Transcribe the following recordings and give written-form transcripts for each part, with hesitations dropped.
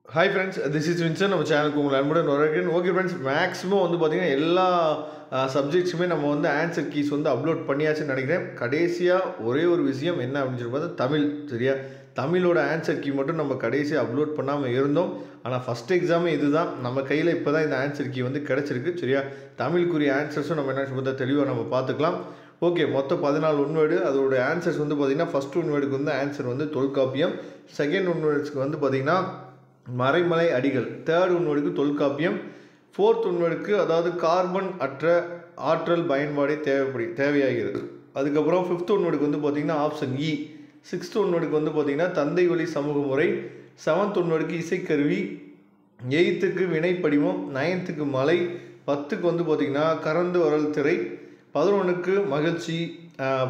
Hi friends, this is Vincent. நம்ம சேனலுக்கு உங்களை அன்புடன் வரவேற்கிறேன். ஓகே ஃப்ரெண்ட்ஸ், மேக்ஸிமம் வந்து பார்த்தீங்கன்னா எல்லா சப்ஜெக்ட்ஸுமே நம்ம வந்து ஆன்சர் கீஸ் வந்து அப்லோட் பண்ணியாச்சுன்னு நினைக்கிறேன். கடைசியாக ஒரே ஒரு விஷயம் என்ன அப்படின்னு சொல்லி பார்த்தா தமிழ். சரியா, தமிழோட ஆன்சர் கீ மட்டும் நம்ம கடைசியாக அப்லோட் பண்ணாமல் இருந்தோம். ஆனால் ஃபஸ்ட் எக்ஸாமே இதுதான். நம்ம கையில் இப்போ தான் இந்த ஆன்சர் கீ வந்து கிடச்சிருக்கு. சரியா, தமிழுக்குரிய ஆன்சர்ஸும் நம்ம என்ன பார்த்தா தெளிவாக நம்ம பார்த்துக்கலாம். ஓகே, மொத்தம் 14 ஒன்வேர்டு. அதோட ஆன்சர்ஸ் வந்து பார்த்திங்கன்னா ஃபஸ்ட் ஒன்வேர்டுக்கு வந்து ஆன்சர் வந்து தொல்காப்பியம், செகண்ட் ஒன்வேர்ட்ஸ்க்கு வந்து பார்த்திங்கன்னா மறைமலை அடிகள், தேர்ட் ஒன்வேர்டுக்கு தொல்காப்பியம், ஃபோர்த் ஒன்வேர்டுக்கு அதாவது கார்பன் அற்ற ஆற்றல் பயன்பாடே தேவையாகிறது. அதுக்கப்புறம் ஃபிஃப்த் ஒன்வேர்டுக்கு வந்து பார்த்திங்கன்னா ஆப்ஷன் இ. சிக்ஸ்த் ஒன்வேர்டுக்கு வந்து பார்த்திங்கன்னா தந்தை வழி சமூக முறை, செவன்த் ஒன்வேர்டுக்கு இசைக்கருவி, எயித்துக்கு வினைப்படிவம், நைன்த்துக்கு மலை, 10க்கு வந்து பார்த்திங்கன்னா கறந்து வரல் திரை, 11க்கு மகிழ்ச்சி,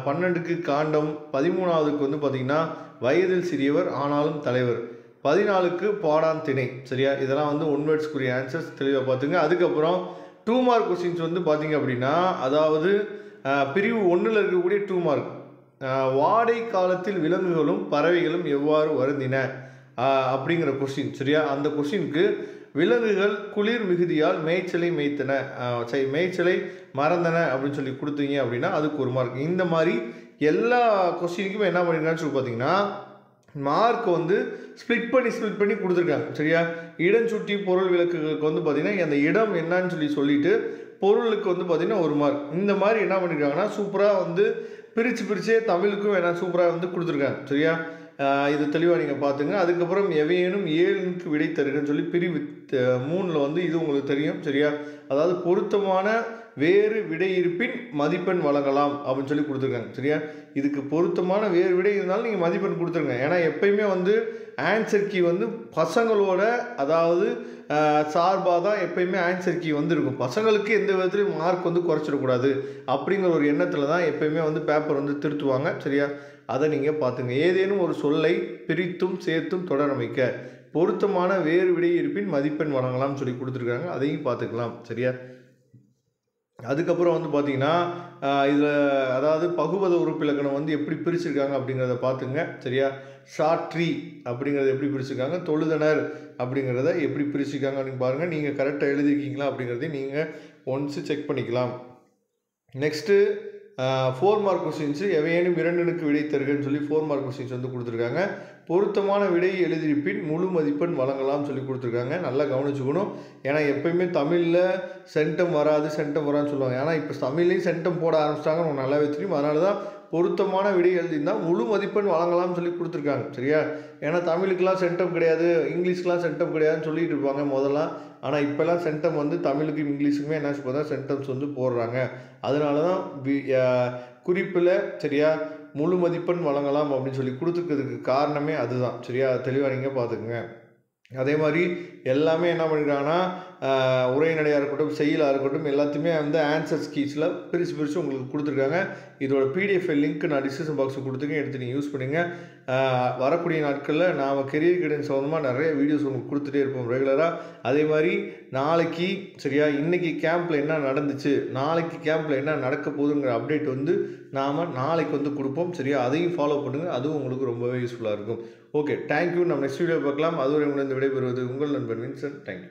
12க்கு காண்டம், 13வதுக்கு வந்து பார்த்திங்கன்னா வயதில் சிறியவர் ஆனாலும் தலைவர், 14க்கு பாடான் திணை. சரியா, இதெல்லாம் வந்து ஒன்வேர்ட்ஸ்க்குரிய ஆன்சர்ஸ் தெளிவாக பார்த்துங்க. அதுக்கப்புறம் 2 மார்க் கொஸ்டின்ஸ் வந்து பார்த்திங்க அப்படின்னா, அதாவது பிரிவு 1ல் இருக்கக்கூடிய 2 மார்க், வாடை காலத்தில் விலங்குகளும் பறவைகளும் எவ்வாறு வருந்தின அப்படிங்கிற கொஸ்டின். சரியா, அந்த கொஸ்டினுக்கு விலங்குகள் குளிர் மிகுதியால் மேய்ச்சலை மேய்ச்சலை மறந்தன அப்படின்னு சொல்லி கொடுத்தீங்க அப்படின்னா அதுக்கு 1 மார்க். இந்த மாதிரி எல்லா கொஸ்டினுக்குமே என்ன பண்ணிருக்கான்னு சொல்லி பார்த்தீங்கன்னா மார்க் வந்து ஸ்ப்ளிட் பண்ணி கொடுத்துருக்காங்க. சரியா, இடஞ்சுட்டி பொருள் விளக்குகளுக்கு வந்து பார்த்திங்கன்னா அந்த இடம் என்னன்னு சொல்லிட்டு பொருளுக்கு வந்து பார்த்திங்கன்னா 1 மார்க். இந்த மாதிரி என்ன பண்ணியிருக்காங்கன்னா சூப்பராக வந்து பிரித்து தமிழுக்கும் என்ன சூப்பராக வந்து கொடுத்துருக்காங்க. சரியா, இது தெளிவாக நீங்கள் பார்த்துங்க. அதுக்கப்புறம் எவையேனும் 7க்கு விடை தருகன்னு சொல்லி பிரிவு 3ல் வந்து இது உங்களுக்கு தெரியும். சரியா, அதாவது பொருத்தமான வேறு விடை இருப்பின் மதிப்பெண் வழங்கலாம் அப்படின்னு சொல்லி கொடுத்துருக்காங்க. சரியா, இதுக்கு பொருத்தமான வேறு விடை இருந்தாலும் நீங்கள் மதிப்பெண் கொடுத்துருங்க. ஏன்னா எப்பயுமே வந்து ஆன்சர் கீ வந்து பசங்களோட அதாவது சார்பாக தான் எப்பயுமே ஆன்சர் கீ வந்து இருக்கும். பசங்களுக்கு எந்த விதத்துலையும் மார்க் வந்து குறைச்சிடக்கூடாது அப்படிங்கிற ஒரு எண்ணத்தில் தான் எப்பயுமே வந்து பேப்பர் வந்து திருத்துவாங்க. சரியா, அதை நீங்கள் பார்த்துங்க. ஏதேனும் ஒரு சொல்லை பிரித்தும் சேர்த்தும் தொடரமைக்க பொருத்தமான வேறு விடை இருப்பின் மதிப்பெண் வழங்கலாம்னு சொல்லி கொடுத்துருக்காங்க. அதையும் பார்த்துக்கலாம். சரியா, அதுக்கப்புறம் வந்து பார்த்திங்கன்னா இதில் அதாவது பகுபத உறுப்பிலக்கணம் வந்து எப்படி பிரிச்சிருக்காங்க அப்படிங்கிறத பார்த்துங்க. சரியா, ஷார்ட்ரி அப்படிங்கிறத எப்படி பிரிச்சிருக்காங்க, தொழுதனர் அப்படிங்கிறத எப்படி பிரிச்சிருக்காங்க அப்படின்னு பாருங்கள். நீங்கள் கரெக்டாக எழுதிருக்கீங்களா அப்படிங்கிறதையும் நீங்கள் ஒன்ஸு செக் பண்ணிக்கலாம். நெக்ஸ்ட்டு 4 மார்க் கொஸ்டின்ஸு எவையேனும் 2க்கு விடை தருகன்னு சொல்லி 4 மார்க் கொஸ்டின்ஸ் வந்து கொடுத்துருக்காங்க. பொருத்தமான விடை எழுதியிருப்பின் முழு மதிப்பெண் வழங்கலாம்னு சொல்லி கொடுத்துருக்காங்க. நல்லா கவனிச்சுக்கணும். ஏன்னா எப்பயுமே தமிழில் சென்டம் வராதுன்னு சொல்லுவாங்க. ஏன்னா இப்போ தமிழ்லேயும் சென்டம் போட ஆரம்பிச்சிட்டாங்க, நம்ம நல்லாவே தெரியும். அதனால தான் பொருத்தமான விடை எழுதியிருந்தால் முழு மதிப்பெண் வழங்கலாம்னு சொல்லி கொடுத்துருக்காங்க. சரியா, ஏன்னா தமிழுக்கெலாம் சென்டம் கிடையாது, இங்கிலீஷ்க்கெலாம் சென்டம் கிடையாதுன்னு சொல்லிட்டு இருப்பாங்க முதல்லாம். ஆனால் இப்போல்லாம் சென்டம் வந்து தமிழுக்கும் இங்கிலீஷுக்குமே என்ன பார்த்தா சென்டம்ஸ் வந்து போடுறாங்க. அதனால தான் குறிப்பில் சரியா முழு மதிப்பெண் வழங்கலாம் அப்படின்னு சொல்லி கொடுத்துருக்கிறதுக்கு காரணமே அதுதான். சரியா, தெளிவாக நீங்கள் பார்த்துக்குங்க. அதே மாதிரி எல்லாமே என்ன பண்ணியிருக்காங்கன்னா உரைநடையாக இருக்கட்டும், செயலாக இருக்கட்டும், எல்லாத்தையுமே வந்து ஆன்சர்ஸ் கீஸில் பிரித்து உங்களுக்கு கொடுத்துருக்காங்க. இதோட பிடிஎஃப் லிங்க் நான் டிஸ்கிரிப்ஷன் பாக்ஸில் கொடுத்துருக்கேன், எடுத்து நீங்கள் யூஸ் பண்ணுங்கள். வரக்கூடிய நாட்களில் நாம் கெரியர் கைடன்ஸ் சம்மந்தமாக நிறைய வீடியோஸ் உங்களுக்கு கொடுத்துட்டே இருப்போம் ரெகுலராக. அதே மாதிரி நாளைக்கு சரியா இன்றைக்கி கேம்பில் என்ன நடந்துச்சு, நாளைக்கு கேம்பில் என்ன நடக்க போகுதுங்கிற அப்டேட் வந்து நாம் நாளைக்கு வந்து கொடுப்போம். சரியா, அதையும் ஃபாலோ பண்ணுங்கள், அதுவும் உங்களுக்கு ரொம்பவே யூஸ்ஃபுல்லாக இருக்கும். Okay, thank you. நம்ம நெக்ஸ்ட் வீடியோ பார்க்கலாம். அதுவரை உங்களிடம் விடைபெறுவது உங்கள் நண்பன் வின்சென்ட். தேங்க்யூ.